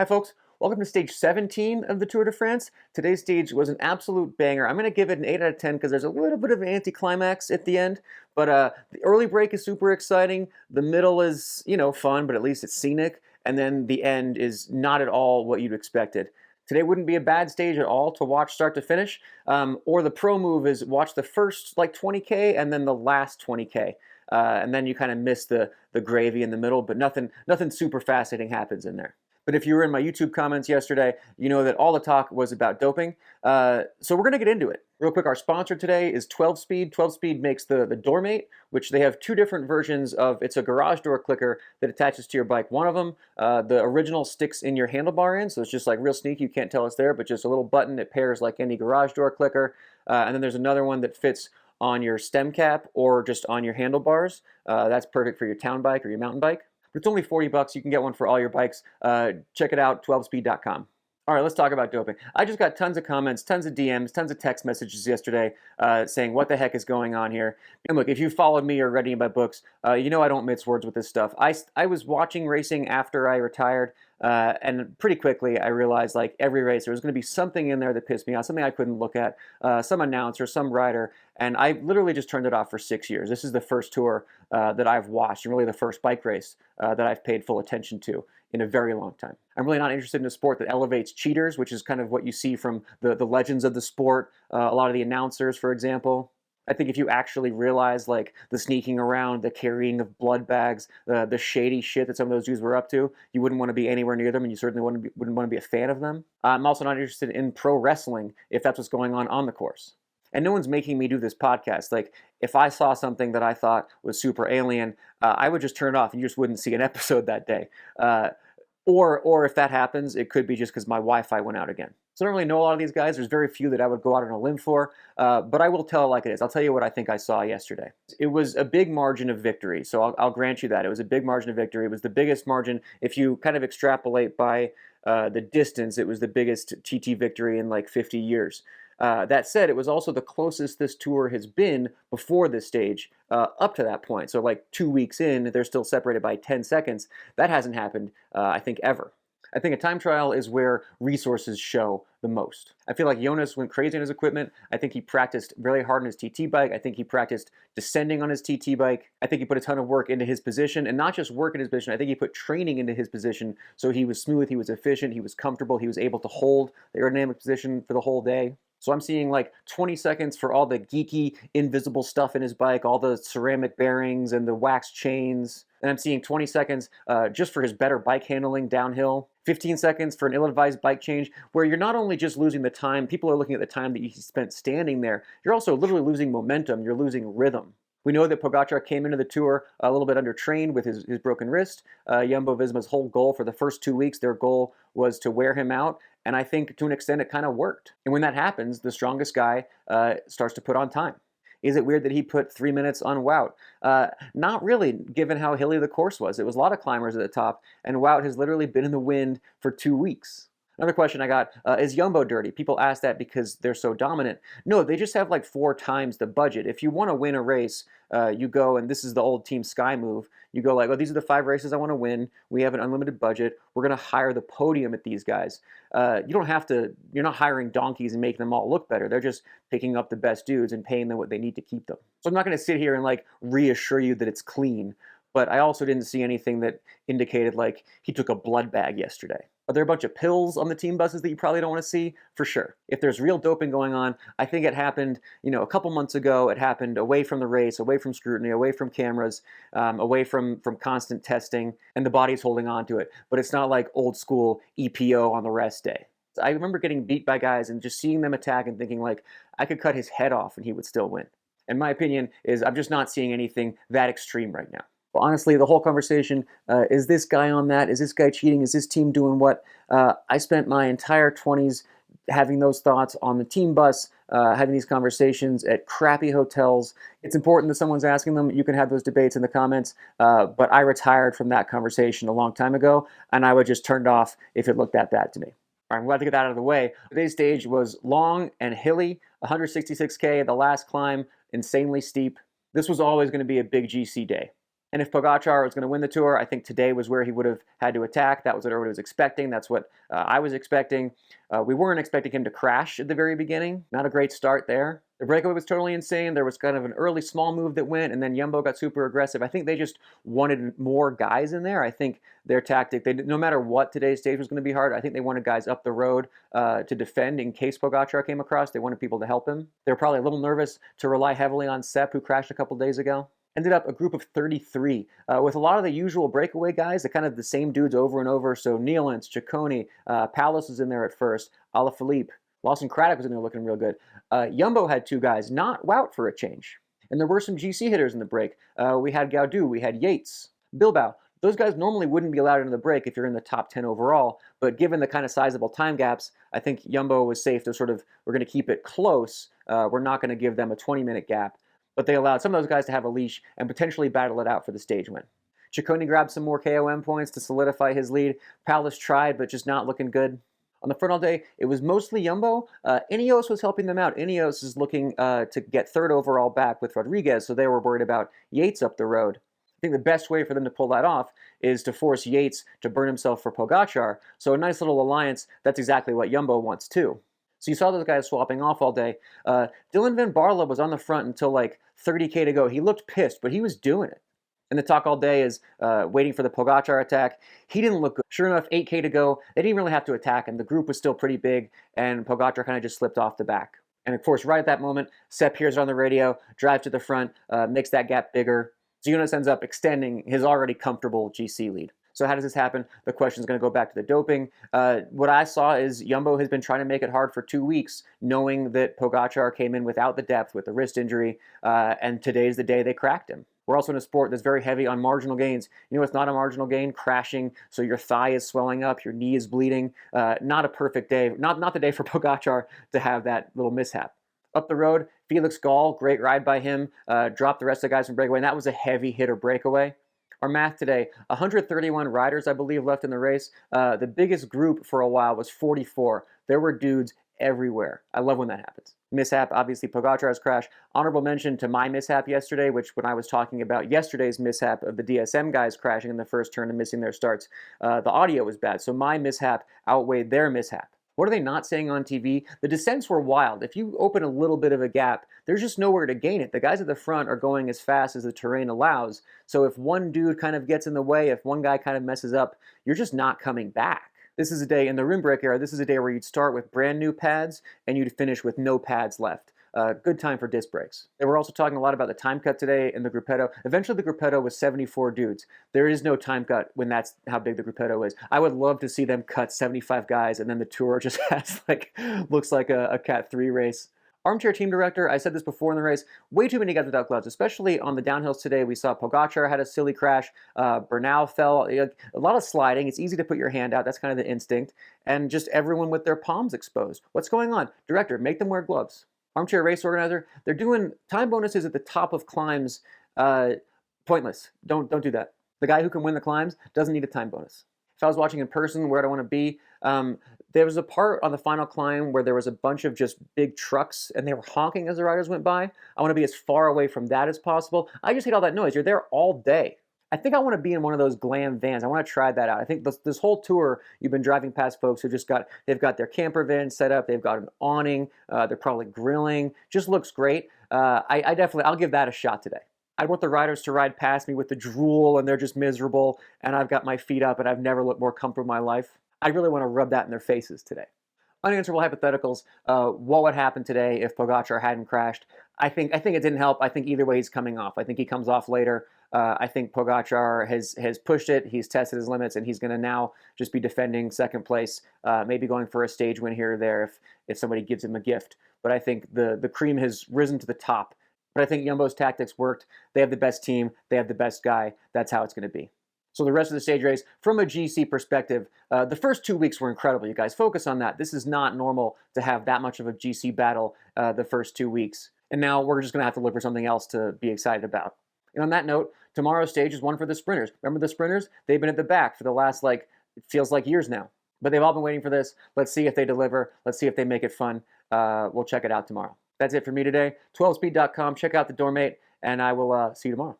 Hi folks, welcome to stage 17 of the Tour de France. Today's stage was an absolute banger. I'm going to give it an 8 out of 10 because there's a little bit of an anticlimax at the end. But the early break is super exciting. The middle is, fun, but at least it's scenic. And then the end is not at all what you'd expected. Today wouldn't be a bad stage at all to watch start to finish. Or the pro move is watch the first like 20K and then the last 20K. And then you kind of miss the gravy in the middle, but nothing super fascinating happens in there. But if you were in my YouTube comments yesterday, you know that all the talk was about doping. So we're going to get into it. Real quick, our sponsor today is 12 Speed. 12 Speed makes the Doormate, which they have two different versions of. It's a garage door clicker that attaches to your bike. One of them, the original sticks in your handlebar in, so it's just like real sneaky. You can't tell it's there, but just a little button. It pairs like any garage door clicker. And then there's another one that fits on your stem cap or just on your handlebars. That's perfect for your town bike or your mountain bike. But it's only 40 bucks. You can get one for all your bikes. Check it out, 12speed.com. All right, let's talk about doping. I just got tons of comments, tons of DMs, tons of text messages yesterday saying what the heck is going on here. And look, if you followed me or read any of my books, you know I don't mince words with this stuff. I was watching racing after I retired, and pretty quickly I realized like every race there was going to be something in there that pissed me off, something I couldn't look at, some announcer, some rider, and I literally just turned it off for 6 years. This is the first tour that I've watched, and really the first bike race that I've paid full attention to in a very long time. I'm really not interested in a sport that elevates cheaters, which is kind of what you see from the legends of the sport, a lot of the announcers, for example. I think if you actually realize like the sneaking around, the carrying of blood bags, the shady shit that some of those dudes were up to, you wouldn't want to be anywhere near them, and you certainly wouldn't want to be a fan of them. I'm also not interested in pro wrestling if that's what's going on the course. And no one's making me do this podcast. Like, if I saw something that I thought was super alien, I would just turn it off and you just wouldn't see an episode that day. Or if that happens, it could be just because my Wi-Fi went out again. So I don't really know a lot of these guys. There's very few that I would go out on a limb for, but I will tell it like it is. I'll tell you what I think I saw yesterday. It was a big margin of victory, so I'll grant you that. It was a big margin of victory. It was the biggest margin. If you kind of extrapolate by the distance, it was the biggest TT victory in like 50 years. That said, it was also the closest this tour has been before this stage up to that point. So like 2 weeks in, they're still separated by 10 seconds. That hasn't happened, I think, ever. I think a time trial is where resources show the most. I feel like Jonas went crazy on his equipment. I think he practiced really hard on his TT bike. I think he practiced descending on his TT bike. I think he put a ton of work into his position, and not just work in his position. I think he put training into his position so he was smooth, he was efficient, he was comfortable, he was able to hold the aerodynamic position for the whole day. So I'm seeing like 20 seconds for all the geeky, invisible stuff in his bike, all the ceramic bearings and the wax chains. And I'm seeing 20 seconds just for his better bike handling downhill. 15 seconds for an ill-advised bike change, where you're not only just losing the time, people are looking at the time that you spent standing there, you're also literally losing momentum, you're losing rhythm. We know that Pogacar came into the tour a little bit undertrained with his broken wrist. Jumbo-Visma's whole goal for the first 2 weeks, their goal was to wear him out. And I think to an extent it kind of worked. And when that happens, the strongest guy starts to put on time. Is it weird that he put 3 minutes on Wout? Not really, given how hilly the course was. It was a lot of climbers at the top, and Wout has literally been in the wind for 2 weeks. Another question I got, is Jumbo dirty? People ask that because they're so dominant. No, they just have like 4 times the budget. If you want to win a race, you go, and this is the old Team Sky move, you go like, oh, these are the 5 races I want to win. We have an unlimited budget. We're going to hire the podium at these guys. You don't have to, you're not hiring donkeys and making them all look better. They're just picking up the best dudes and paying them what they need to keep them. So I'm not going to sit here and like reassure you that it's clean, but I also didn't see anything that indicated like he took a blood bag yesterday. Are there a bunch of pills on the team buses that you probably don't want to see? For sure. If there's real doping going on, I think it happened, a couple months ago. It happened away from the race, away from scrutiny, away from cameras, away from constant testing, and the body's holding on to it. But it's not like old school EPO on the rest day. I remember getting beat by guys and just seeing them attack and thinking like, I could cut his head off and he would still win. And my opinion is I'm just not seeing anything that extreme right now. Well, honestly, the whole conversation, is this guy on that? Is this guy cheating? Is this team doing what? I spent my entire 20s having those thoughts on the team bus, having these conversations at crappy hotels. It's important that someone's asking them. You can have those debates in the comments, but I retired from that conversation a long time ago, and I would just turn it off if it looked that bad to me. All right, I'm glad to get that out of the way. Today's stage was long and hilly, 166K, the last climb, insanely steep. This was always going to be a big GC day. And if Pogacar was going to win the Tour, I think today was where he would have had to attack. That was what everybody was expecting. That's what I was expecting. We weren't expecting him to crash at the very beginning. Not a great start there. The breakaway was totally insane. There was kind of an early small move that went, and then Jumbo got super aggressive. I think they just wanted more guys in there. I think their tactic, no matter what today's stage was going to be hard, I think they wanted guys up the road to defend in case Pogacar came across. They wanted people to help him. They were probably a little nervous to rely heavily on Sepp, who crashed a couple days ago. Ended up a group of 33 with a lot of the usual breakaway guys, the kind of the same dudes over and over. So Nealance, Ciccone, Palos was in there at first, Alaphilippe, Lawson Craddock was in there looking real good. Jumbo had two guys, not Wout for a change. And there were some GC hitters in the break. We had Gaudu, we had Yates, Bilbao. Those guys normally wouldn't be allowed into the break if you're in the top 10 overall, but given the kind of sizable time gaps, I think Jumbo was safe to sort of, we're going to keep it close. We're not going to give them a 20-minute gap. But they allowed some of those guys to have a leash and potentially battle it out for the stage win. Ciccone grabbed some more KOM points to solidify his lead. Palos tried, but just not looking good. On the front all day, it was mostly Jumbo. Ineos was helping them out. Ineos is looking to get third overall back with Rodriguez, so they were worried about Yates up the road. I think the best way for them to pull that off is to force Yates to burn himself for Pogacar. So a nice little alliance, that's exactly what Jumbo wants too. So you saw those guys swapping off all day. Dylan van Baarle was on the front until like 30K to go. He looked pissed, but he was doing it. And the talk all day is waiting for the Pogacar attack. He didn't look good. Sure enough, 8K to go. They didn't really have to attack him. The group was still pretty big, and Pogacar kind of just slipped off the back. And of course, right at that moment, Sepp hears it on the radio, drives to the front, makes that gap bigger. Jonas ends up extending his already comfortable GC lead. So how does this happen? The question is going to go back to the doping. What I saw is Jumbo has been trying to make it hard for 2 weeks, knowing that Pogacar came in without the depth with the wrist injury, and today's the day they cracked him. We're also in a sport that's very heavy on marginal gains. You know, it's not a marginal gain, crashing, so your thigh is swelling up, your knee is bleeding. Not a perfect day, not the day for Pogacar to have that little mishap. Up the road, Felix Gall, great ride by him, dropped the rest of the guys from breakaway, and that was a heavy hitter breakaway. Our math today, 131 riders, I believe, left in the race. The biggest group for a while was 44. There were dudes everywhere. I love when that happens. Mishap, obviously, Pogacar's crash. Honorable mention to my mishap yesterday, which when I was talking about yesterday's mishap of the DSM guys crashing in the first turn and missing their starts, the audio was bad. So my mishap outweighed their mishap. What are they not saying on TV? The descents were wild. If you open a little bit of a gap, there's just nowhere to gain it. The guys at the front are going as fast as the terrain allows. So if one dude kind of gets in the way, if one guy kind of messes up, you're just not coming back. This is a day in the rim break era. This is a day where you'd start with brand new pads and you'd finish with no pads left. Good time for disc brakes. They were also talking a lot about the time cut today in the gruppetto. Eventually the gruppetto was 74 dudes. There is no time cut when that's how big the gruppetto is. I would love to see them cut 75 guys and then the tour just has like, looks like a Cat 3 race. Armchair team director, I said this before in the race, way too many guys without gloves, especially on the downhills today. We saw Pogacar had a silly crash, Bernal fell, a lot of sliding. It's easy to put your hand out, that's kind of the instinct, and just everyone with their palms exposed. What's going on? Director, make them wear gloves. Armchair race organizer, they're doing time bonuses at the top of climbs. Pointless. Don't do that. The guy who can win the climbs doesn't need a time bonus. If I was watching in person, where do I want to be? There was a part on the final climb where there was a bunch of just big trucks and they were honking as the riders went by. I want to be as far away from that as possible. I just hate all that noise. You're there all day. I think I want to be in one of those glam vans. I want to try that out. I think this whole tour, you've been driving past folks who they've got their camper van set up, they've got an awning, they're probably grilling. Just looks great. I'll give that a shot today. I want the riders to ride past me with the drool and they're just miserable and I've got my feet up and I've never looked more comfortable in my life. I really want to rub that in their faces today. Unanswerable hypotheticals. What would happen today if Pogacar hadn't crashed? I think it didn't help. I think either way he's coming off. I think he comes off later. I think Pogacar has pushed it. He's tested his limits, and he's going to now just be defending second place, maybe going for a stage win here or there if somebody gives him a gift. But I think the cream has risen to the top. But I think Jumbo's tactics worked. They have the best team. They have the best guy. That's how it's going to be. So the rest of the stage race, from a GC perspective, the first 2 weeks were incredible, you guys. Focus on that. This is not normal to have that much of a GC battle the first 2 weeks. And now we're just going to have to look for something else to be excited about. And on that note, tomorrow's stage is one for the sprinters. Remember the sprinters? They've been at the back for the last, it feels like years now. But they've all been waiting for this. Let's see if they deliver. Let's see if they make it fun. We'll check it out tomorrow. That's it for me today. 12speed.com. Check out the Doormate, and I will see you tomorrow.